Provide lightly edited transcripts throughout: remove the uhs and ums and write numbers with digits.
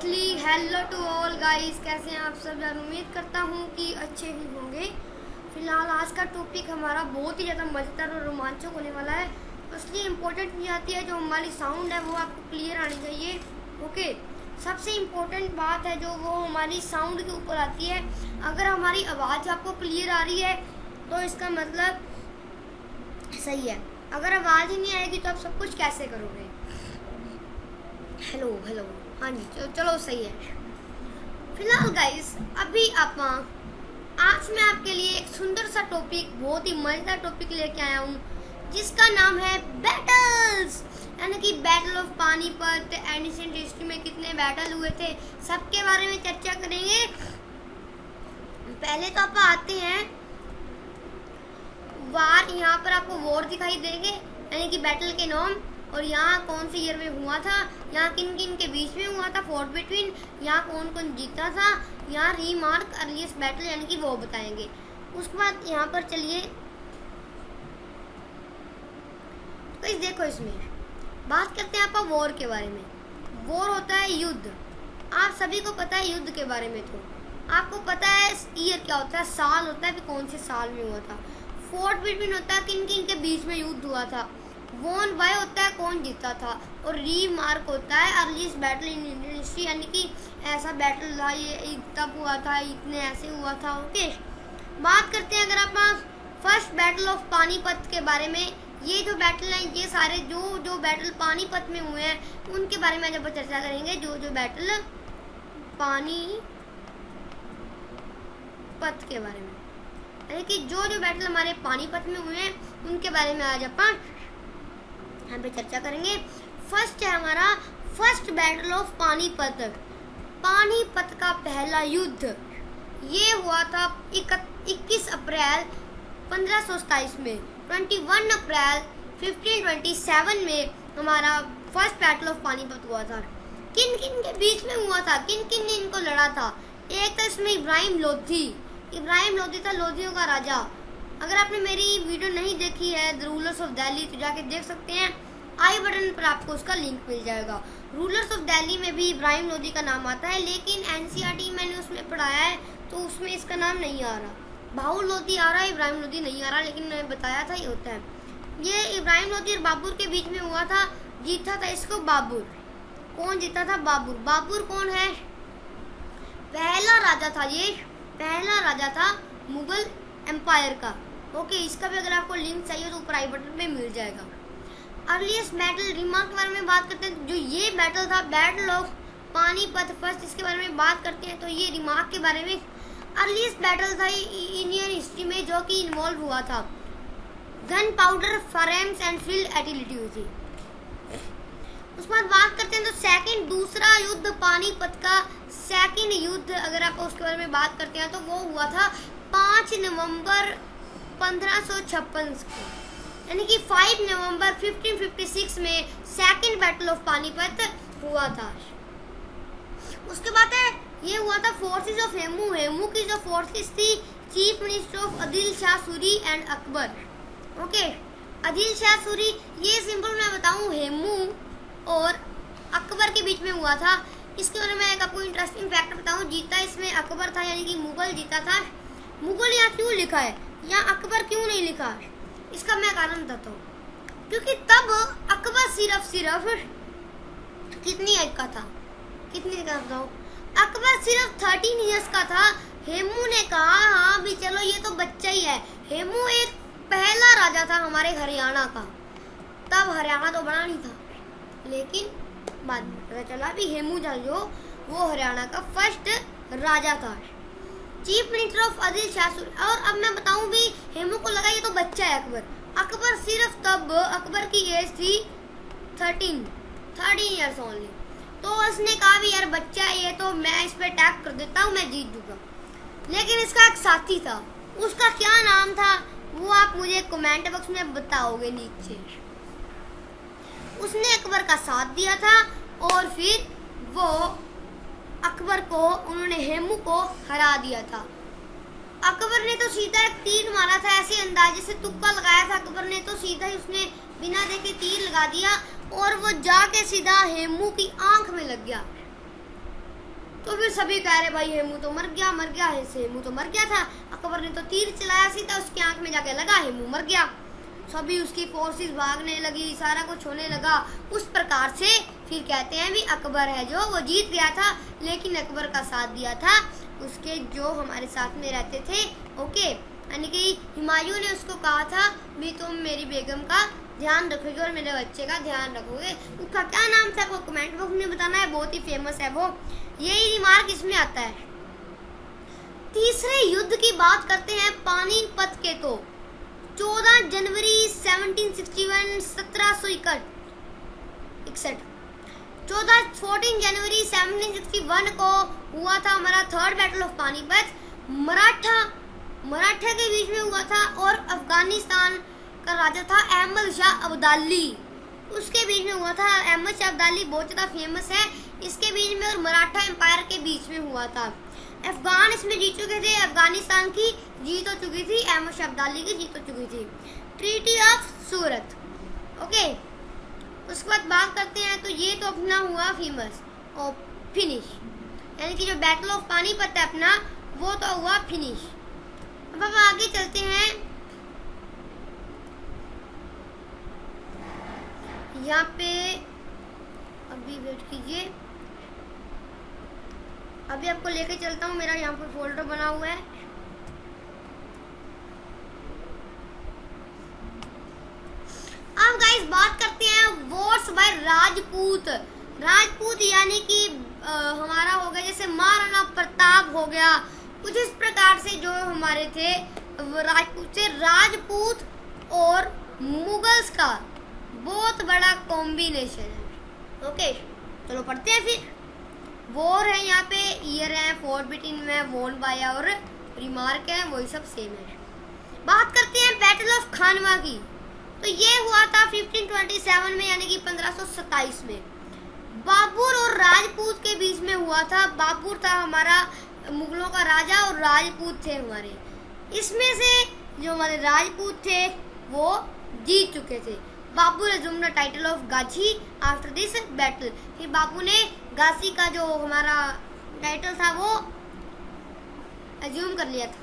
Firstly hello to all guys, कैसे हैं आप सब यार। उम्मीद करता हूँ कि अच्छे ही होंगे। फिलहाल आज का टॉपिक हमारा बहुत ही ज़्यादा मज़ेदार और रोमांचक होने वाला है। इसलिए इम्पोर्टेंट चीज़ आती है, जो हमारी साउंड है वो आपको क्लियर आनी चाहिए। ओके, सबसे इम्पोर्टेंट बात है जो वो हमारी साउंड के ऊपर आती है। अगर हमारी आवाज़ आपको क्लियर आ रही है तो इसका मतलब सही है। अगर आवाज़ ही नहीं आएगी तो आप सब कुछ कैसे करोगे। हेलो हेलो, हाँ जी, चलो सही है। फिलहाल गाइस, अभी आज मैं आपके लिए एक सुंदर सा टॉपिक, बहुत ही मजेदार टॉपिक लेके आया हूँ, जिसका नाम है बैटल्स, यानी कि battle of Panipat. Ancient history में कितने बैटल हुए थे, सबके बारे में चर्चा करेंगे। पहले तो आप आते हैं वार। यहाँ पर आपको वॉर दिखाई देंगे, यानी कि बैटल के नाम, और यहाँ कौन से ईयर में हुआ था, यहाँ किन किन के बीच में हुआ था, फॉर्ट बिटवीन, यहाँ कौन कौन जीता था, यहाँ रीमार्क अर्लीस्ट बैटल, यानी कि वो बताएंगे। उसके बाद यहाँ पर चलिए तो देखो, इसमें बात करते हैं आप वॉर के बारे में। वॉर होता है युद्ध, आप सभी को पता है युद्ध के बारे में। तो आपको पता है ईयर क्या होता है, साल होता है, फिर कौन से साल में हुआ था। फोर्ट बिटवीन होता है किन किन के बीच में युद्ध हुआ था। वॉन बाय होता है कौन जीता था, और रीमार्क होता है earliest battle in Indian history, यानी कि ऐसा बैटल था, ये तब हुआ था, इतने ऐसे हुआ था। ओके, बात करते हैं अगर आप फर्स्ट बैटल ऑफ पानीपत के बारे में। ये जो बैटल है, ये सारे जो बैटल पानीपत में हुए हैं उनके बारे में जब चर्चा करेंगे। जो बैटल पानीपत के बारे में, यानी कि जो बैटल हमारे पानीपत में हुए हैं उनके बारे में आज अपन यहाँ पे चर्चा करेंगे। फर्स्ट है हमारा first battle of Panipat. Panipat का पहला युद्ध ये हुआ था 21 अप्रैल 1527 में। 21 अप्रैल 1527 में हमारा फर्स्ट बैटल ऑफ पानीपत हुआ था। किन किन के बीच में हुआ था, किन किन ने इनको लड़ा था। एक तो इसमें इब्राहिम लोधी था, लोधियों का राजा। अगर आपने मेरी वीडियो नहीं देखी है द रूलर्स ऑफ दिल्ली, तो जाके देख सकते हैं, आई बटन पर आपको उसका लिंक मिल जाएगा। रूलर्स ऑफ दिल्ली में भी इब्राहिम लोधी का नाम आता है, लेकिन एनसीईआरटी मैंने उसमें पढ़ाया है तो उसमें इसका नाम नहीं आ रहा। बाहुल लोधी आ रहा है, इब्राहिम लोधी नहीं आ रहा, लेकिन मैंने बताया था ये होता है। ये इब्राहिम लोधी और बाबर के बीच में हुआ था, जीता था इसको बाबर। कौन जीता था? बाबर। बाबर कौन है? पहला राजा था, ये पहला राजा था मुगल एम्पायर का। ओके, इसका भी अगर आपको लिंक चाहिए तो ऊपर आई बटन पे मिल जाएगा। अर्लीस्ट बैटल रिमार्क के बारे में बात करते हैं। जो ये बैटल था बैटल ऑफ पानीपत फर्स्ट, इसके बारे में बात करते हैं। तो ये रिमार्क के बारे में अर्लीस्ट बैटल था इंडियन हिस्ट्री में जो कि इन्वॉल्व हुआ था। Gunpowder, firearms and field एटिलिटी हुई थी। उसके बाद बात करते हैं तो सेकंड, दूसरा युद्ध पानीपत का सेकंड युद्ध, अगर आप उसके बारे में बात करते हैं तो वो हुआ था 5 नवंबर 1556 को, यानी कि 5 नवंबर 1556 में सेकंड बैटल ऑफ पानीपत हुआ था। उसके बाद है ये हुआ था फोर्सेस ऑफ हेमू। हेमू की जो फोर्सेस थी, chief minister of Adil Shah Suri and Akbar. Okay, Adil Shah Suri, ये सिंपल मैं बताऊं, हेमू और अकबर के बीच में हुआ था। इसके बारे में एक आपको इंटरेस्टिंग फैक्ट बताऊं, जीता इसमें अकबर था, यानी कि मुगल जीता था। मुगल यहाँ क्यों लिखा है, यहाँ अकबर क्यों नहीं लिखा है, इसका मैं कारण बताता हूँ। क्योंकि तब अकबर सिर्फ कितनी एज का था, कितनी का बताओ, अकबर सिर्फ 13 इयर्स का था। हेमू ने कहा हाँ भी चलो ये तो बच्चा ही है। हेमू एक पहला राजा था हमारे हरियाणा का, तब हरियाणा तो बड़ा नहीं था, लेकिन बाद में पता चला भी हेमू जो वो हरियाणा का फर्स्ट राजा था, chief minister of Adil Shah Suri. और अब मैं बताऊं भी, हेमू को लगा ये तो बच्चा है अकबर सिर्फ तब अकबर की एज थी 13 इयर्स ओनली। तो उसने कहा भी यार बच्चा है ये, तो मैं इस पे अटैक कर देता हूँ, मैं जीत दूंगा। लेकिन इसका एक साथी था, उसका क्या नाम था वो आप मुझे कमेंट बॉक्स में बताओगे नीचे। उसने अकबर का साथ दिया था और फिर वो अकबर को, उन्होंने हेमू को हरा दिया था। अकबर ने तो सीधा एक तीर मारा था, ऐसे अंदाजे से तुक्का लगाया था अकबर ने, तो सीधा ही उसने बिना देखे तीर लगा दिया और वो जाके सीधा हेमू की आंख में लग गया। तो फिर सभी कह रहे भाई हेमू तो मर गया, हेमू तो मर गया था, अकबर ने तो तीर चलाया सीधा उसकी आंख में जाके लगा, हेमू मर गया। सभी उसकी फोर्सेस भागने लगी, सारा कुछ होने लगा। उस प्रकार से फिर कहते हैं भी अकबर है जो वो जीत गया था, लेकिन अकबर का साथ दिया था उसके जो हमारे साथ में रहते थे। ओके, यानी कि हुमायूं ने उसको कहा था भी तुम मेरी बेगम का ध्यान रखोगे और मेरे बच्चे का ध्यान रखोगे। उसका क्या नाम था वो कमेंट बॉक्स में बताना है, बहुत ही फेमस है वो। यही रिमार्क इसमें आता है। तीसरे युद्ध की बात करते हैं पानीपत के, तो 14 जनवरी 1761 1761 14 जनवरी 1761 को हुआ था हमारा third battle of Panipat. Maratha के बीच में हुआ था और अफगानिस्तान का राजा था अहमद शाह अब्दाली, उसके बीच में हुआ था। अहमद शाह अब्दाली बहुत ज़्यादा फेमस है, इसके बीच में और मराठा एम्पायर के बीच में हुआ था। अफगान इसमें जीत चुके थे, अफगानिस्तान की जीत हो चुकी थी, अहमद शाह अब्दाली की जीत हो चुकी थी। Treaty of Surat. ओके, उसके बाद बात करते हैं, तो ये तो अपना हुआ फेमस और फिनिश, यानी कि जो बैटल ऑफ पानीपत है अपना वो तो हुआ फिनिश। अब हम आगे चलते हैं, यहाँ पे अभी वेट कीजिए, अभी आपको लेके चलता हूँ। मेरा यहाँ पर फोल्डर बना हुआ है। अब गाइस बात करते हैं वॉर्स बाय राजपूत। राजपूत यानी कि हमारा हो गया जैसे महाराणा प्रताप हो गया, कुछ इस प्रकार से जो हमारे थे राजपूत से। राजपूत और मुगल्स का बहुत बड़ा कॉम्बिनेशन है। ओके, चलो पढ़ते हैं फिर। वॉर है यहाँ पे, ईयर है, फोर्ट बिटवीन में वॉन बाय और रिमार्क है, वही सब सेम है। बात करते हैं बैटल ऑफ खानवा की, तो ये हुआ था 1527 में, यानी कि 1527 में। बाबर और राजपूत के बीच में हुआ था। बाबर था हमारा मुगलों का राजा और राजपूत थे हमारे। इसमें से जो हमारे राजपूत थे वो जीत चुके थे। बाबू assumed the title of Ghazi after this battle. फिर बाबू ने गाजी का जो हमारा टाइटल था वो अज्यूम कर लिया था।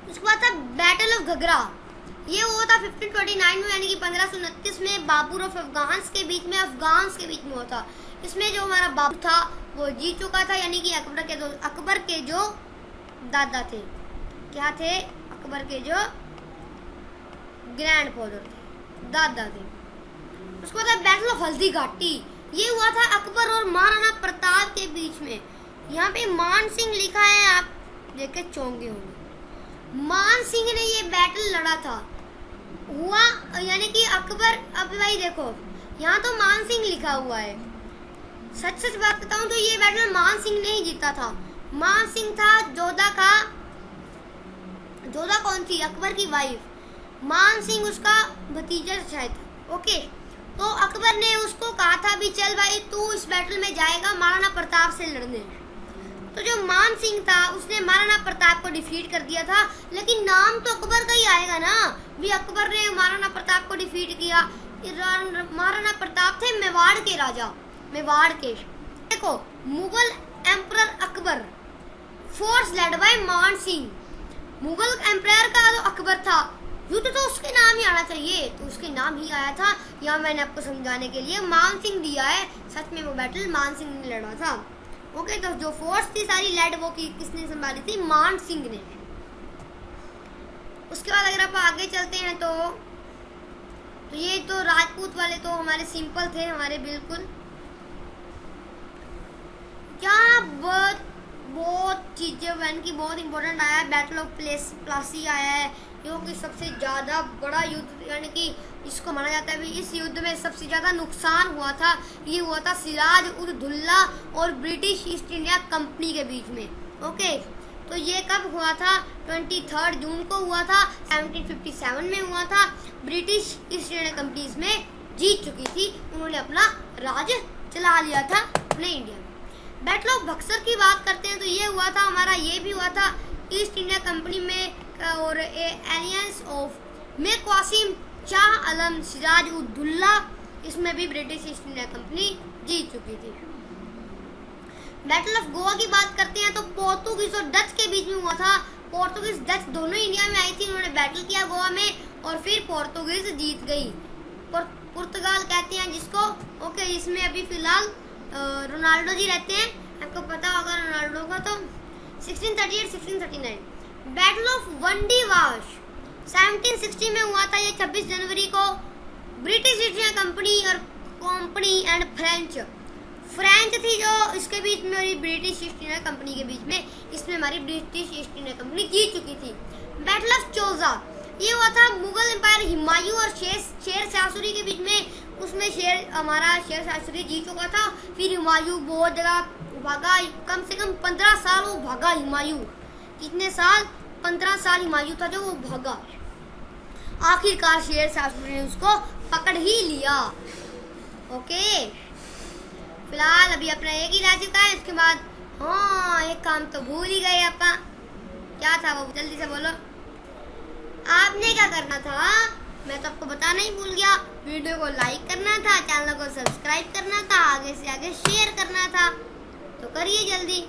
उसके बाद था बैटल ऑफ घगरा। ये हुआ था 1529 में, यानी कि 1529 में। बाबर ऑफ अफगान्स के बीच में हुआ था। इसमें जो हमारा बाबू था वो जीत चुका था, यानी कि अकबर के जो दादा थे, क्या थे, अकबर के जो ग्रैंडफादर थे, दादा थे। उसके बाद बैटल ऑफ हल्दी घाटी। ये हुआ था अकबर और महाराणा प्रताप के बीच में। यहाँ पे मान सिंह लिखा है, आप देख के चौंके होंगे। मान सिंह ने ये बैटल लड़ा था, हुआ यानी कि अकबर। अब भाई देखो यहाँ तो मान सिंह लिखा हुआ है, सच बात बताऊं तो ये बैटल मान सिंह ने ही जीता था। मान सिंह था जोधा का, जोधा कौन थी, अकबर की वाइफ। मान सिंह उसका भतीजा शायद। ओके, तो अकबर ने उसको कहा था भी चल भाई तू इस बैटल में जाएगा महाराणा प्रताप से लड़ने। तो जो मान सिंह था उसने महाराणा प्रताप को डिफीट कर दिया था, लेकिन नाम तो अकबर का ही आएगा ना, भी अकबर ने महाराणा प्रताप को डिफीट किया। महाराणा प्रताप थे मेवाड़ के राजा, मेवाड़ के। देखो, Mughal emperor Akbar, force led by मान सिंह। मुगल एम्पायर का जो अकबर था, युद्ध तो उसके नाम ही आना चाहिए, तो उसके नाम ही आया था। यहाँ मैंने आपको समझाने के लिए मान सिंह दिया है, सच में वो बैटल मान सिंह ने लड़ा था। ओके, तो जो फोर्स थी सारी लेड वो किसने संभाली थी, मान सिंह ने। उसके बाद अगर आप आगे चलते हैं तो ये तो राजपूत वाले तो हमारे सिंपल थे, हमारे बिल्कुल। क्या बहुत चीजें वन की बहुत इंपॉर्टेंट आया है। बैटल ऑफ प्लासी आया है, जो कि सबसे ज़्यादा बड़ा युद्ध, यानी कि इसको माना जाता है भी इस युद्ध में सबसे ज़्यादा नुकसान हुआ था। ये हुआ था सिराज उद दौला और ब्रिटिश ईस्ट इंडिया कंपनी के बीच में। ओके, तो ये कब हुआ था, 23 जून को हुआ था, 1757 में हुआ था। ब्रिटिश ईस्ट इंडिया कंपनी इसमें जीत चुकी थी, उन्होंने अपना राज चला लिया था अपने इंडिया में। बैटल ऑफ बक्सर की बात करते हैं तो ये हुआ था हमारा, ये भी हुआ था ईस्ट इंडिया कंपनी में, और एलियंस ऑफ मीर कासिम शाह आलम सिराज उद दौला, इसमें भी ब्रिटिश ईस्ट इंडिया कंपनी जीत चुकी थी। बैटल ऑफ गोवा की बात करते हैं तो पोर्तुगीज और डच के बीच में हुआ था। पोर्तुगीज डच दोनों इंडिया में आई थी, उन्होंने बैटल किया गोवा में और फिर पोर्तुगीज जीत गई। पुर्तगाल कहते हैं जिसको। ओके, इसमें अभी फिलहाल रोनाल्डो जी रहते हैं, आपको पता होगा रोनाल्डो का। तो 1638-1639 बैटल ऑफ वंडी वाश 1760 में हुआ था। ये 26 जनवरी को British east India company and French थी जो इसके बीच में, और ब्रिटिश ईस्ट इंडिया कंपनी के बीच में, इसमें हमारी ब्रिटिश ईस्ट इंडिया कंपनी जीत चुकी थी। बैटल ऑफ चोजा ये हुआ था मुगल एम्पायर हुमायूं और शेर शाह सूरी के बीच में। उसमें हमारा शेर शाह सूरी जीत चुका था। फिर हुमायूं बहुत जगह भागा, कम से कम 15 साल वो भागा हुमायूं। कितने साल? 15 साल हुमायूं था जो वो भागा। आखिरकार शेर शाह सूरी ने उसको पकड़ ही लिया। ओके, फिलहाल अभी अपना एक ही रह चुका है। इसके बाद हाँ, एक काम तो भूल ही गए अपन। क्या था वो? जल्दी से बोलो। आपने क्या करना था? मैं तो आपको बताना ही भूल गया। वीडियो को लाइक करना था, चैनल को सब्सक्राइब करना था, आगे से आगे शेयर करना था। तो करिए जल्दी।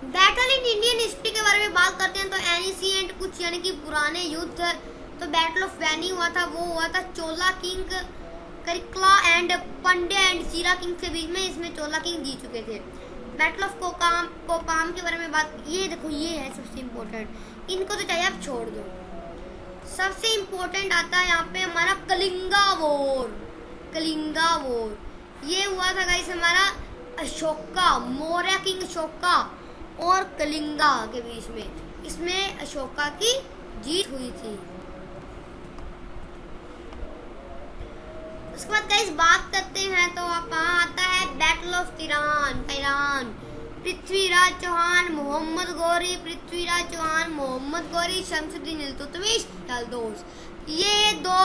बैटल इन इंडियन हिस्ट्री के बारे में बात करते हैं तो एनिशिएंट कुछ यानी कि पुराने युद्ध। तो बैटल ऑफ वैनी हुआ था, वो हुआ था चोला किंग करिक्ला एंड पंड्या एंड चीरा किंग के बीच में। इसमें चोला किंग जीत चुके थे। बैटल ऑफ कोपाम के बारे में बात, ये देखो ये है सबसे इम्पोर्टेंट। इनको तो चाहिए आप छोड़ दो। सबसे इम्पोर्टेंट आता है यहाँ पे हमारा कलिंगा वॉर। ये हुआ था गाइस हमारा अशोका, मौर्य किंग अशोका और कलिंगा के बीच में। इसमें अशोका की जीत हुई थी। उसके बाद गाइस बात करते हैं तो वहाँ आता है बैटल ऑफ तिरान। पृथ्वीराज चौहान, मोहम्मद गौरी, शमसुद्दीन इल्तुतमिश, यल्दौस। ये दो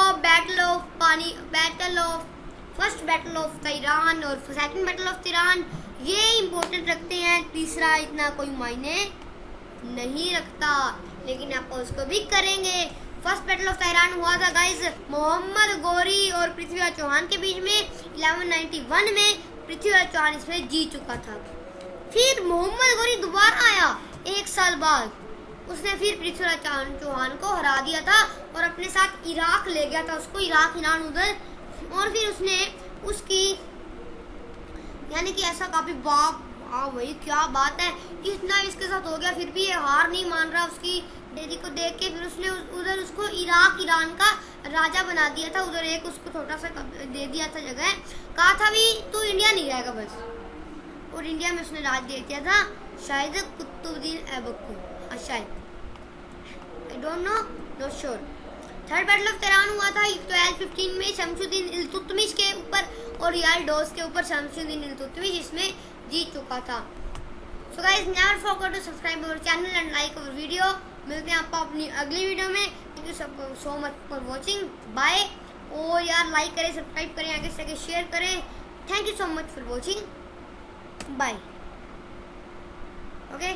फर्स्ट बैटल ऑफ तिरान और सेकंड बैटल ऑफ तिरान ये इम्पोर्टेंट रखते हैं। तीसरा इतना कोई मायने नहीं रखता, लेकिन आप उसको भी करेंगे। फर्स्ट बैटल ऑफ तिरान हुआ था गाइस मोहम्मद गौरी और पृथ्वीराज चौहान के बीच में 1191 में। पृथ्वीराज चौहान इसमें जीत चुका था। फिर मोहम्मद गौरी दोबारा आया 1 साल बाद। उसने फिर पृथ्वीराज चौहान को हरा दिया था और अपने साथ इराक ले गया था उसको, इराक ईरान उधर। और फिर उसने उसकी यानी कि ऐसा काफी वही क्या बात है कि इतना इसके साथ हो गया फिर भी ये हार नहीं मान रहा उसकी डेडी को देख के। फिर उसने उधर उसको इराक ईरान का राजा बना दिया था। उधर एक उसको छोटा सा दे दिया था जगह, कहा था भी तू इंडिया नहीं रहेगा बस। और इंडिया में उसने राज दे दिया था शायद कुतुबुद्दीन ऐबक को, शायद, I don't know, not sure. Third battle of Tarain हुआ था 1215 में शमसुद्दीन इल्तुतमिश के ऊपर और यल्दौस के ऊपर। शमसुद्दीन इल्तुतमिश इसमें जीत चुका था। So guys never forget to subscribe our channel and like our video. मिलते हैं आपको अपनी अगली वीडियो में। Thank you so much for watching, bye. और यार लाइक करें, सब्सक्राइब करें, आगे से आगे शेयर करें। Thank you so much for watching, bye. Okay.